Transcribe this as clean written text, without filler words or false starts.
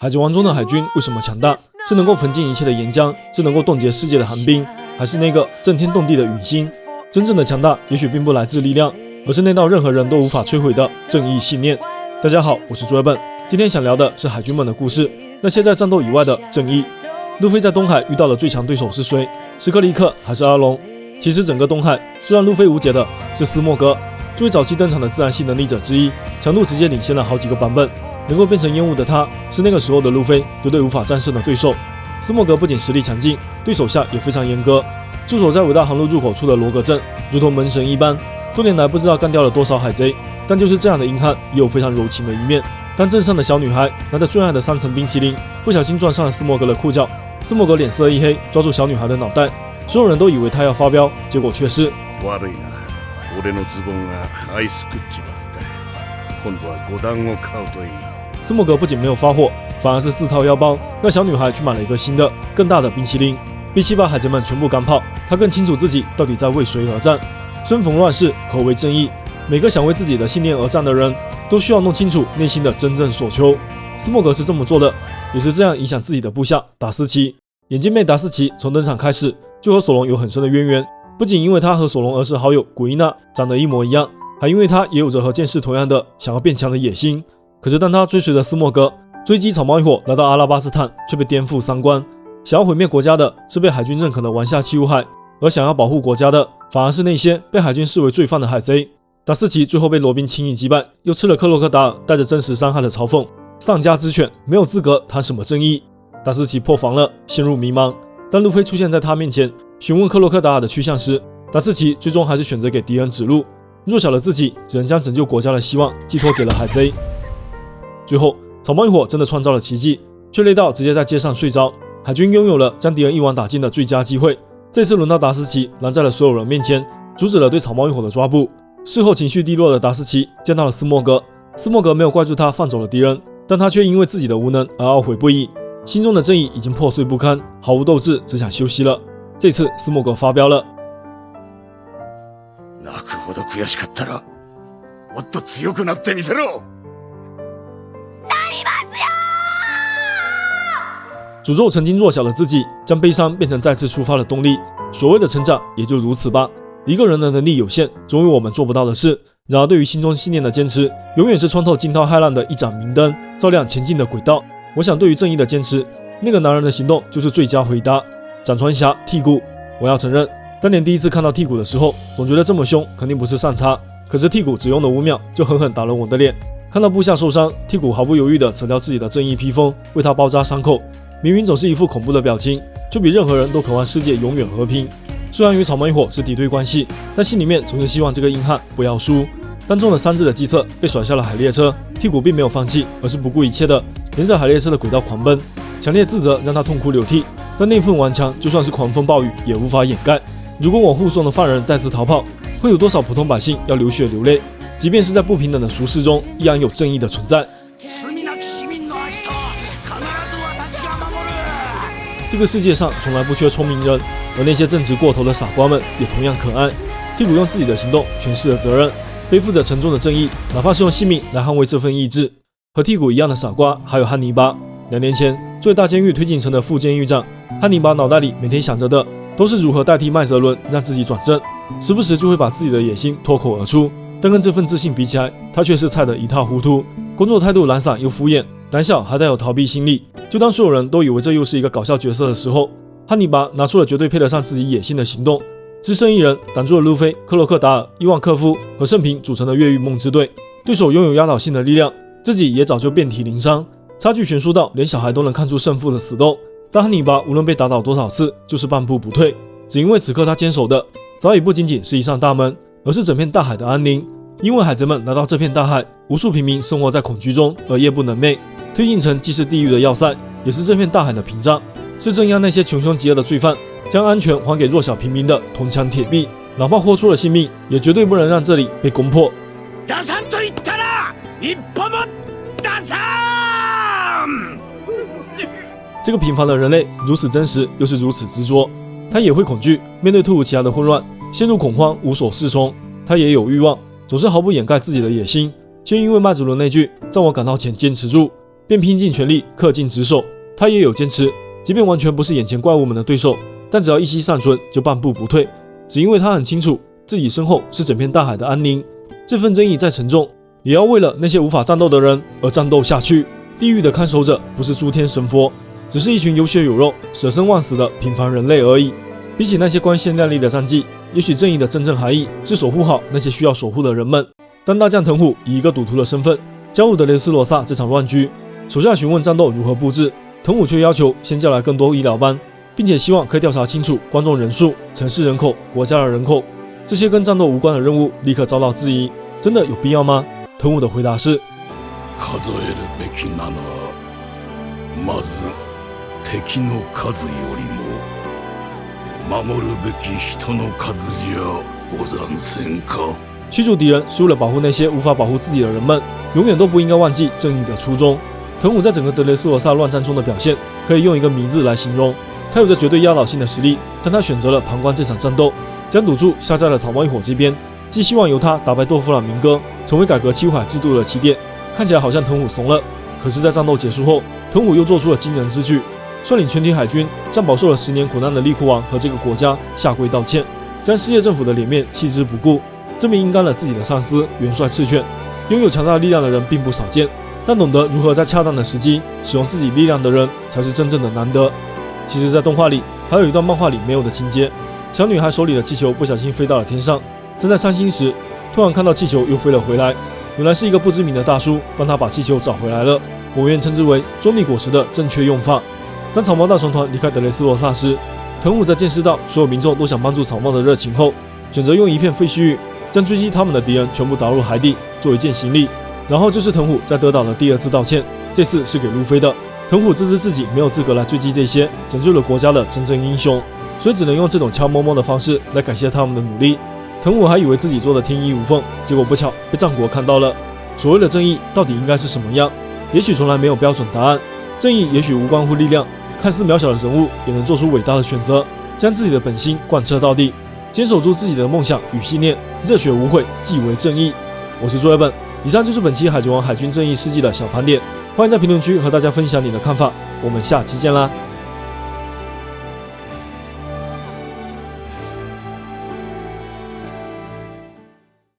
海贼王中的海军为什么强大？是能够焚尽一切的岩浆，是能够冻结世界的寒冰，还是那个震天动地的陨星？真正的强大也许并不来自力量，而是那道任何人都无法摧毁的正义信念。大家好，我是卓本，今天想聊的是海军们的故事，那些在战斗以外的正义。路飞在东海遇到的最强对手是谁？是克利克还是阿龙？其实整个东海最让路飞无解的是斯莫格，作为早期登场的自然系能力者之一，强度直接领先了好几个版本。能够变成烟雾的他，是那个时候的路飞绝对无法战胜的对手。斯莫格不仅实力强劲，对手下也非常严格。驻守在伟大航路入口处的罗格镇，如同门神一般，多年来不知道干掉了多少海贼。但就是这样的硬汉，也有非常柔情的一面。当镇上的小女孩拿着最爱的3层冰淇淋，不小心撞上了斯莫格的裤脚，斯莫格脸色一黑，抓住小女孩的脑袋。所有人都以为他要发飙，结果却是斯莫格不仅没有发火，反而是自掏腰包，让小女孩去买了一个新的、更大的冰淇淋。比起把海贼们全部赶跑，他更清楚自己到底在为谁而战。生逢乱世，何为正义？每个想为自己的信念而战的人，都需要弄清楚内心的真正所求。斯莫格是这么做的，也是这样影响自己的部下达斯奇。眼镜妹达斯奇从登场开始就和索隆有很深的渊源，不仅因为他和索隆儿时好友古伊娜长得一模一样，还因为他也有着和剑士同样的想要变强的野心。可是当他追随着斯莫格追击草帽一伙来到阿拉巴斯坦，却被颠覆三观。想要毁灭国家的是被海军认可的玩下七武海，而想要保护国家的反而是那些被海军视为罪犯的海贼。达斯奇最后被罗宾轻易击败，又吃了克洛克达尔带着真实伤害的嘲讽，丧家之犬没有资格谈什么正义。达斯奇破防了，陷入迷茫。当路飞出现在他面前询问克洛克达尔的去向时，达斯奇最终还是选择给敌人指路。弱小的自己只能将拯救国家的希望寄托给了海贼。最后草帽一伙真的创造了奇迹，却累到直接在街上睡着。海军拥有了将敌人一网打尽的最佳机会。这次轮到达斯奇拦在了所有人面前，阻止了对草帽一伙的抓捕。事后情绪低落的达斯奇见到了斯莫格，斯莫格没有怪罪他放走了敌人，但他却因为自己的无能而懊悔不已，心中的正义已经破碎不堪，毫无斗志，只想休息了。这次斯莫格发飙了。诅咒曾经弱小的自己，将悲伤变成再次出发的动力。所谓的成长也就如此吧。一个人的能力有限，总有我们做不到的事。然而对于心中信念的坚持，永远是穿透惊涛骇浪的一盏明灯，照亮前进的轨道。我想对于正义的坚持，那个男人的行动就是最佳回答。斩船侠剔骨，我要承认，当年第一次看到剔骨的时候，总觉得这么凶肯定不是善茬。可是剔骨只用了5秒，就狠狠打了我的脸。看到部下受伤，剔骨毫不犹豫地扯掉自己的正义披风，为他包扎伤口。明明总是一副恐怖的表情，却比任何人都渴望世界永远和平。虽然与草帽一伙是敌对关系，但心里面总是希望这个硬汉不要输。当中了3日的计策被甩下了海列车，剔骨并没有放弃，而是不顾一切的沿着海列车的轨道狂奔。强烈自责让他痛哭流涕，但那份顽强就算是狂风暴雨也无法掩盖。如果我护送的犯人再次逃跑，会有多少普通百姓要流血流泪？即便是在不平等的俗世中，依然有正义的存在。这个世界上从来不缺聪明人，而那些正直过头的傻瓜们也同样可爱。剔骨用自己的行动诠释了责任，背负着沉重的正义，哪怕是用性命来捍卫这份意志。和剔骨一样的傻瓜还有汉尼拔。2年前作为大监狱推进城的副监狱长，汉尼拔脑袋里每天想着的都是如何代替麦哲伦让自己转正，时不时就会把自己的野心脱口而出。但跟这份自信比起来，他却是菜得一塌糊涂，工作态度懒散又敷衍，胆小还带有逃避心理。就当所有人都以为这又是一个搞笑角色的时候，汉尼拔拿出了绝对配得上自己野心的行动，只身一人挡住了路飞、克洛克达尔、伊万克夫和圣平组成的越狱梦之队。对手拥有压倒性的力量，自己也早就遍体鳞伤，差距悬殊到连小孩都能看出胜负的死斗。但汉尼拔无论被打倒多少次，就是半步不退，只因为此刻他坚守的早已不仅仅是一扇大门，而是整片大海的安宁。因为海贼们来到这片大海，无数平民生活在恐惧中而夜不能寐。推进城既是地狱的要塞，也是这片大海的屏障，是镇压那些穷凶极恶的罪犯，将安全还给弱小平民的铜墙铁壁。哪怕豁出了性命，也绝对不能让这里被攻破。这个平凡的人类如此真实，又是如此执着。他也会恐惧，面对突如其来的混乱，陷入恐慌，无所适从。他也有欲望，总是毫不掩盖自己的野心，却因为麦哲伦那句“在我赶到前坚持住”，便拼尽全力恪尽职守。他也有坚持，即便完全不是眼前怪物们的对手，但只要一息尚存，就半步不退。只因为他很清楚，自己身后是整片大海的安宁，这份正义再沉重，也要为了那些无法战斗的人而战斗下去。地狱的看守者不是诸天神佛，只是一群有血有肉、舍生忘死的平凡人类而已。比起那些光鲜亮丽的战绩，也许正义的真正含义是守护好那些需要守护的人们。当大将藤虎以一个赌徒的身份加入德雷斯罗萨这场乱局，手下询问战斗如何布置，藤虎却要求先叫来更多医疗班，并且希望可以调查清楚观众人数、城市人口、国家的人口，这些跟战斗无关的任务立刻遭到质疑，真的有必要吗？藤虎的回答是：数えるべきなのは、まず敵の数よりも守るべき人の数じゃござんせんか。驱逐敌人是为了保护那些无法保护自己的人们，永远都不应该忘记正义的初衷。藤虎在整个德雷斯罗萨乱战中的表现，可以用一个谜字来形容。他有着绝对压倒性的实力，但他选择了旁观这场战斗，将赌注下在了草帽一伙这边，寄希望由他打败豆腐朗明哥，成为改革七武海制度的起点。看起来好像藤虎怂了，可是，在战斗结束后，藤虎又做出了惊人之举，率领全体海军向饱受了10年苦难的利库王和这个国家下跪道歉，将世界政府的脸面弃之不顾，这名阴干了自己的上司元帅赤犬。拥有强大力量的人并不少见，但懂得如何在恰当的时机使用自己力量的人才是真正的难得。其实，在动画里还有一段漫画里没有的情节，小女孩手里的气球不小心飞到了天上，正在伤心时，突然看到气球又飞了回来，原来是一个不知名的大叔帮她把气球找回来了。我愿称之为中立果实的正确用法。当草帽大船团离开德雷斯罗萨时，藤虎在见识到所有民众都想帮助草帽的热情后，选择用一片废墟域将追击他们的敌人全部砸入海底，做一件行李。然后就是藤虎在得岛的第2次道歉，这次是给路飞的。藤虎自知自己没有资格来追击这些拯救了国家的真正英雄，所以只能用这种悄摸摸的方式来感谢他们的努力。藤虎还以为自己做的天衣无缝，结果不巧被战国看到了。所谓的正义到底应该是什么样？也许从来没有标准答案。正义也许无关乎力量，看似渺小的人物也能做出伟大的选择，将自己的本心贯彻到底，坚守住自己的梦想与信念，热血无悔，即为正义。我是朱伟本，以上就是本期海贼王海军正义事迹的小盘点，欢迎在评论区和大家分享你的看法，我们下期见啦！